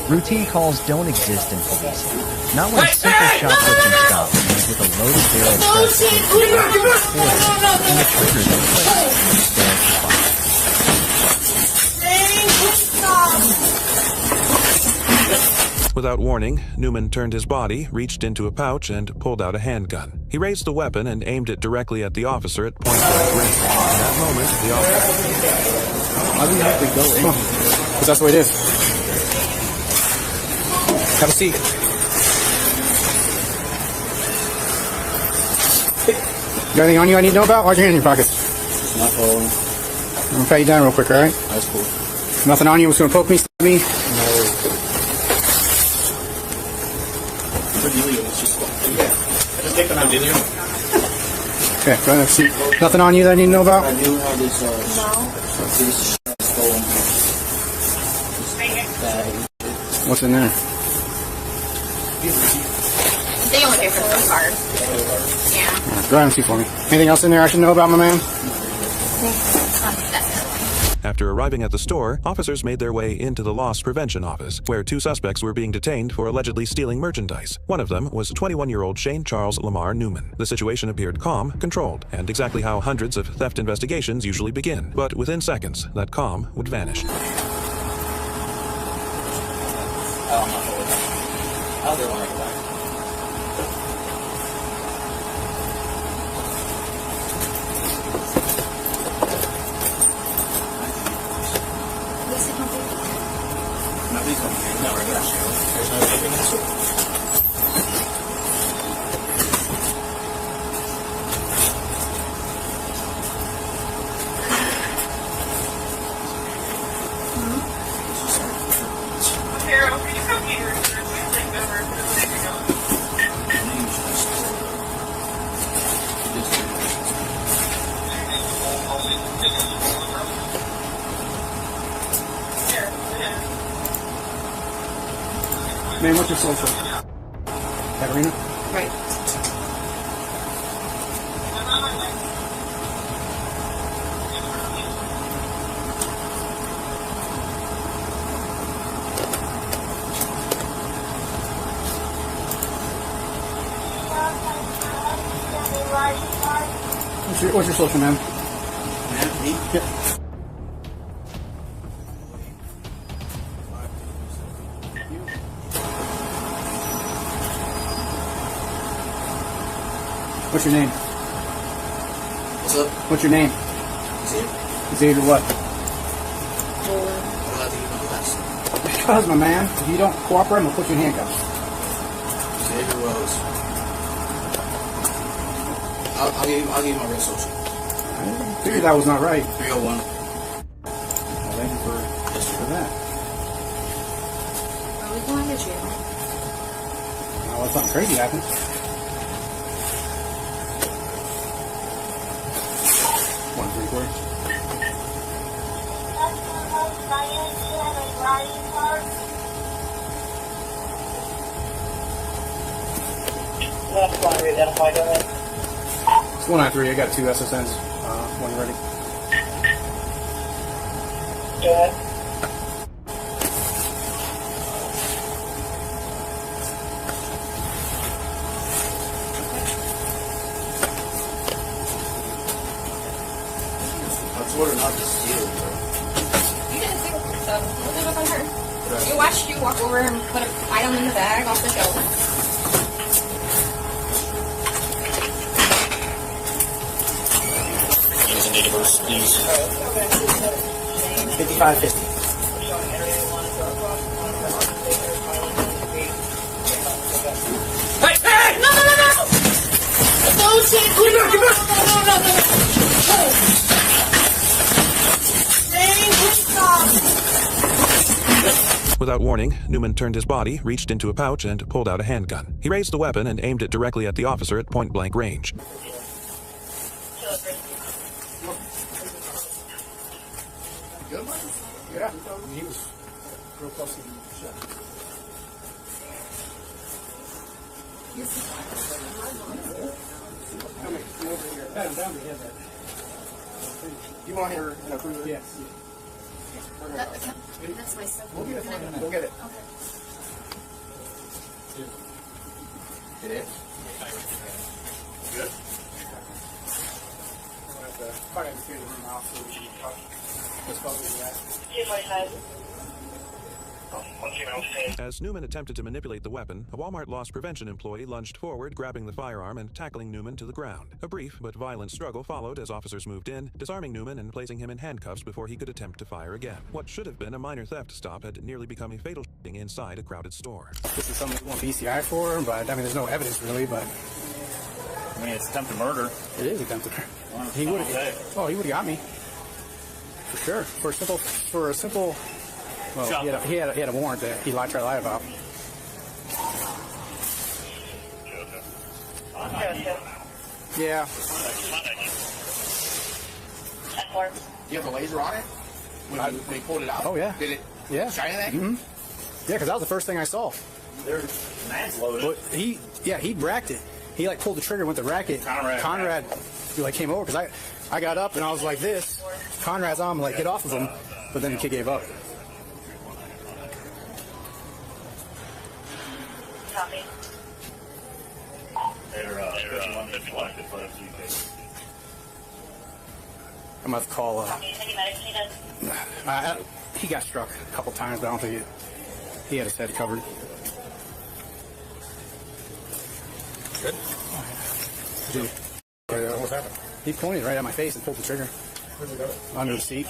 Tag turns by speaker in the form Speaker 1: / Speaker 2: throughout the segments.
Speaker 1: Routine calls don't exist in policing. Not when a simple shoplifting stop ends with a loaded barrel pressed against the officer's forehead and the trigger then placed. Stands to fire.
Speaker 2: Without warning, Newman turned his body, reached into a pouch, and pulled out a handgun. He raised the weapon and aimed it directly at the officer at point-blank range. In that moment, the officer...
Speaker 3: Why do we have to go in? Because that's the way it is. Have a seat. You got anything on you I need to know about? Why's your hand in your pocket?
Speaker 4: My phone.
Speaker 3: I'm going to pat you down real quick, alright?
Speaker 4: That's cool.
Speaker 3: Nothing on you? Was going to poke me, stab me?
Speaker 4: No. It's just, just take them out, didn't you?
Speaker 3: Okay, go ahead, have a seat. Nothing on you that I need to know about?
Speaker 4: I do have this, this stolen bag.
Speaker 3: What's in there?
Speaker 5: They only pay for the card. Yeah.
Speaker 3: Go ahead and see for me. Anything else in there I should know about, my man?
Speaker 2: After arriving at the store, officers made their way into the loss prevention office, where two suspects were being detained for allegedly stealing merchandise. One of them was 21-year-old Shane Charles Lamar Newman. The situation appeared calm, controlled, and exactly how hundreds of theft investigations usually begin. But within seconds, that calm would vanish.
Speaker 4: I'll do one right back.
Speaker 5: Carol, can you come here?
Speaker 3: Man, what's your social? Katarina?
Speaker 5: Right.
Speaker 3: What's your social, man?
Speaker 4: Me?
Speaker 3: Yep. What's your name?
Speaker 4: What's up?
Speaker 3: What's your name?
Speaker 4: Xavier.
Speaker 3: Xavier what?
Speaker 4: What do I have to give my class?
Speaker 3: Because, my man, if you don't cooperate, I'm going to put you in handcuffs.
Speaker 4: Xavier Rose. I'll give you my real social.
Speaker 3: I figured that was not right.
Speaker 4: 301.
Speaker 3: Well, thank you for that.
Speaker 5: Are we going to jail?
Speaker 3: Well, if something crazy happens. One, three, four.
Speaker 6: Last one, re-identify, go ahead.
Speaker 3: It's 193. I got two SSNs. When you're ready.
Speaker 6: Go ahead.
Speaker 4: I told her not to steal, bro.
Speaker 5: You didn't steal, so we'll leave it on her. You watched you walk over and put an item in the bag off the shelf.
Speaker 4: Please.
Speaker 3: 5550.
Speaker 5: Hey! Hey! No! No, shit! No!
Speaker 2: Without warning, Newman turned his body, reached into a pouch, and pulled out a handgun. He raised the weapon and aimed it directly at the officer at point-blank range.
Speaker 3: Yeah, he was real close to the shot. Come over here. Pat him down to hit that. You want her in a cruiser? Yes.
Speaker 5: That's my stuff.
Speaker 3: We'll get it for you. We'll get it.
Speaker 5: Okay.
Speaker 3: It is? Good. Probably have to clear the room out so we can talk. Let's go do that.
Speaker 6: 245.
Speaker 2: As Newman attempted to manipulate the weapon, a Walmart loss prevention employee lunged forward, grabbing the firearm and tackling Newman to the ground. A brief but violent struggle followed as officers moved in, disarming Newman and placing him in handcuffs before he could attempt to fire again. What should have been a minor theft stop had nearly become a fatal shooting inside a crowded store.
Speaker 3: This is something we want PCI for, but I mean, there's no evidence really, but.
Speaker 7: I mean, it's attempted murder.
Speaker 3: It is attempted murder. He would have. Oh, he would have got me. For sure. For a simple. Well, he had a warrant that he tried to lie about. Yeah. Do you have the laser on it? When they pulled it out? Oh, yeah. Did it shine anything? Mm-hmm. Yeah, because that was the first thing I saw.
Speaker 7: There's man's loaded.
Speaker 3: But he bracked it. He like pulled the trigger, went to rack it. Conrad came over because I got up and I was like this. Conrad's on, like, get off of him. But then the kid gave up.
Speaker 6: Copy.
Speaker 7: They're 51 for a few cases.
Speaker 3: I'm going to have to call.
Speaker 6: Copy. Any medics needed?
Speaker 3: He got struck a couple times, but I don't think he had his head covered. Good. What happened? He pointed right at my face and pulled the trigger. Where'd he go? Under the seat.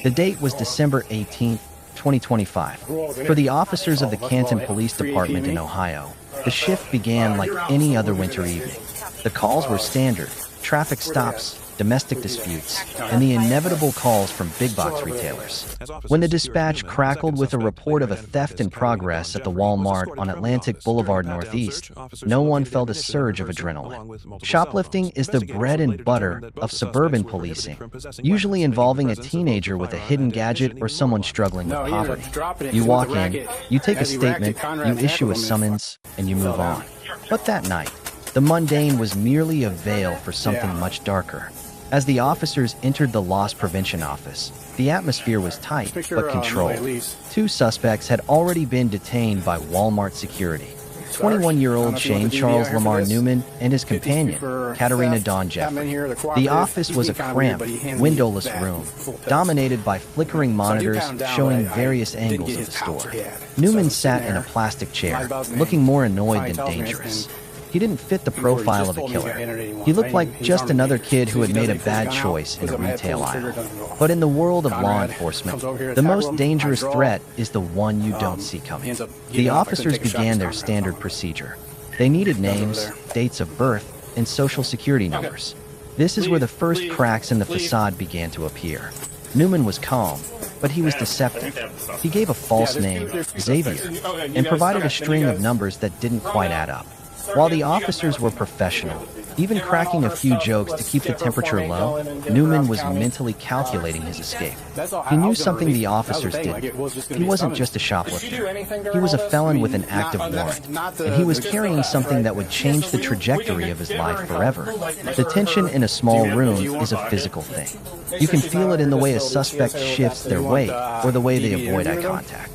Speaker 1: The date was December 18th, 2025. For the officers of the Canton Police Department in Ohio, the shift began like any other winter evening. The calls were standard: traffic stops, domestic disputes, and the inevitable calls from big box retailers. When the dispatch crackled with a report of a theft in progress at the Walmart on Atlantic Boulevard Northeast, no one felt a surge of adrenaline. Shoplifting is the bread and butter of suburban policing, usually involving a teenager with a hidden gadget or someone struggling with poverty. You walk in, you take a statement, you issue a summons, and you move on. But that night, the mundane was merely a veil for something much darker. As the officers entered the loss prevention office, the atmosphere was tight but controlled. 2 suspects had already been detained by Walmart security: 21-year-old Shane Charles Lamar Newman and his companion, Katarina Dawn Jeffrey. The office was a cramped, windowless room, dominated by flickering monitors showing various angles of the store. Newman sat in a plastic chair, looking more annoyed than dangerous. He didn't fit the profile of a killer. He looked like just another kid who had made a bad choice in a retail aisle. But in the world of law enforcement, the most dangerous threat is the one you don't see coming. The officers began their standard procedure. They needed names, dates of birth, and social security numbers. This is where the first cracks in the facade began to appear. Newman was calm, but he was deceptive. He gave a false name, Xavier, and provided a string of numbers that didn't quite add up. While the officers were professional, even cracking a few jokes to keep the temperature low, Newman was mentally calculating his escape. He knew something the officers didn't. He wasn't just a shoplifter. He was a felon with an active warrant, and he was carrying something that would change the trajectory of his life forever. The tension in a small room is a physical thing. You can feel it in the way a suspect shifts their weight or the way they avoid eye contact.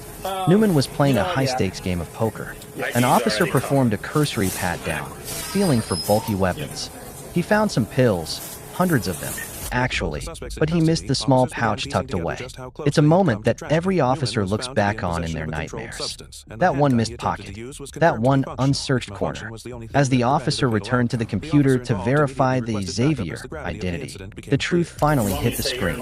Speaker 1: Newman was playing a high-stakes game of poker. An officer performed a cursory pat-down, feeling for bulky weapons. He found some pills, hundreds of them, actually, but he missed the small pouch tucked away. It's a moment that every officer looks back on in their nightmares. That one missed pocket, that one unsearched corner. As the officer returned to the computer to verify the Xavier identity, the truth finally hit the screen.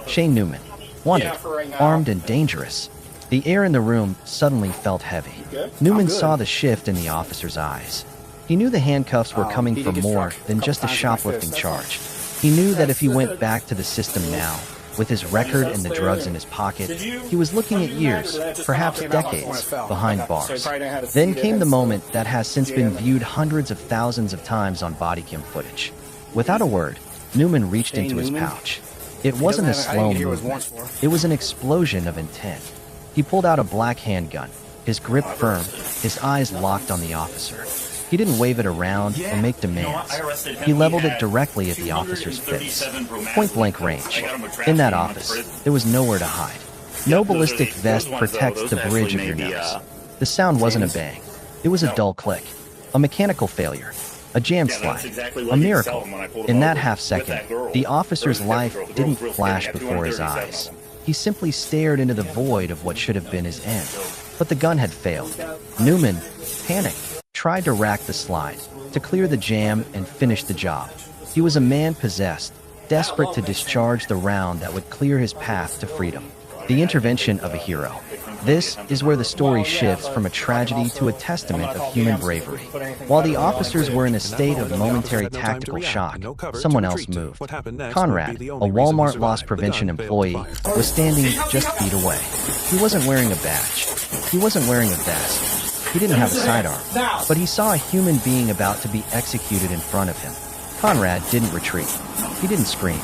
Speaker 1: Shane Newman, wanted, armed and dangerous. The air in the room suddenly felt heavy. Newman saw the shift in the officer's eyes. He knew the handcuffs were coming for more than just a shoplifting charge. He knew that if he went back to the system now, with his record and the drugs in his pocket, he was looking at years, perhaps decades, behind bars. Then came the moment that has since been viewed hundreds of thousands of times on Bodycam footage. Without a word, Newman reached into his pouch. It wasn't a slow movement. It was an explosion of intent. He pulled out a black handgun, his grip firm, his eyes locked on the officer. He didn't wave it around or make demands. He leveled it directly at the officer's face. Point-blank range. In that office, there was nowhere to hide. No ballistic vest protects the bridge of your nose. The sound wasn't a bang. It was a dull click, a mechanical failure, a jam slide, a miracle. In that half second, the officer's life didn't flash before his eyes. He simply stared into the void of what should have been his end. But the gun had failed. Newman, panicked, tried to rack the slide, to clear the jam and finish the job. He was a man possessed, desperate to discharge the round that would clear his path to freedom. The intervention of a hero. This is where the story shifts from a tragedy to a testament of human bravery. While the officers were in a state of momentary tactical shock, someone else moved. Conrad, a Walmart loss prevention employee, was standing just feet away. He wasn't wearing a badge. He wasn't wearing a vest. He didn't have a sidearm. But he saw a human being about to be executed in front of him. Conrad didn't retreat. He didn't scream.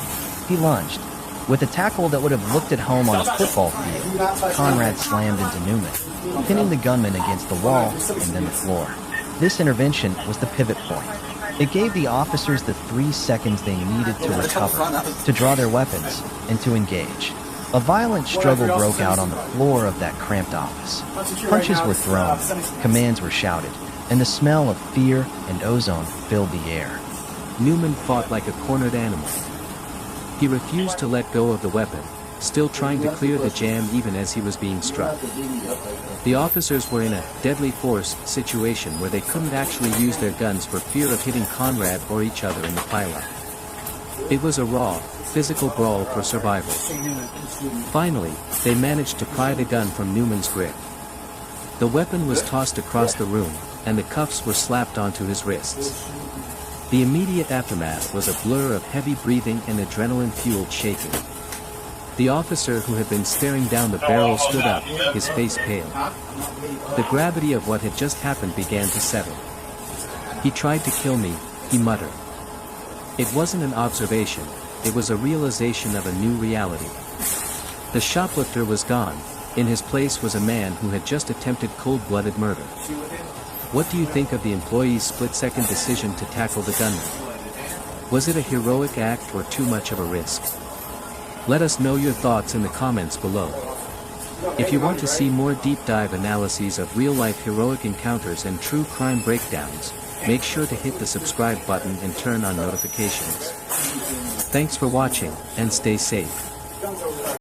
Speaker 1: He lunged. With a tackle that would have looked at home on a football field, Conrad slammed into Newman, pinning the gunman against the wall and then the floor. This intervention was the pivot point. It gave the officers the 3 seconds they needed to recover, to draw their weapons, and to engage. A violent struggle broke out on the floor of that cramped office. Punches were thrown, commands were shouted, and the smell of fear and ozone filled the air.
Speaker 8: Newman fought like a cornered animal. He refused to let go of the weapon, still trying to clear the jam even as he was being struck. The officers were in a deadly force situation where they couldn't actually use their guns for fear of hitting Conrad or each other in the pileup. It was a raw, physical brawl for survival. Finally, they managed to pry the gun from Newman's grip. The weapon was tossed across the room, and the cuffs were slapped onto his wrists. The immediate aftermath was a blur of heavy breathing and adrenaline-fueled shaking. The officer who had been staring down the barrel stood up, his face pale. The gravity of what had just happened began to settle. "He tried to kill me," he muttered. It wasn't an observation, it was a realization of a new reality. The shoplifter was gone. In his place was a man who had just attempted cold-blooded murder. What do you think of the employee's split-second decision to tackle the gunman? Was it a heroic act or too much of a risk? Let us know your thoughts in the comments below. If you want to see more deep-dive analyses of real-life heroic encounters and true crime breakdowns, make sure to hit the subscribe button and turn on notifications. Thanks for watching, and stay safe.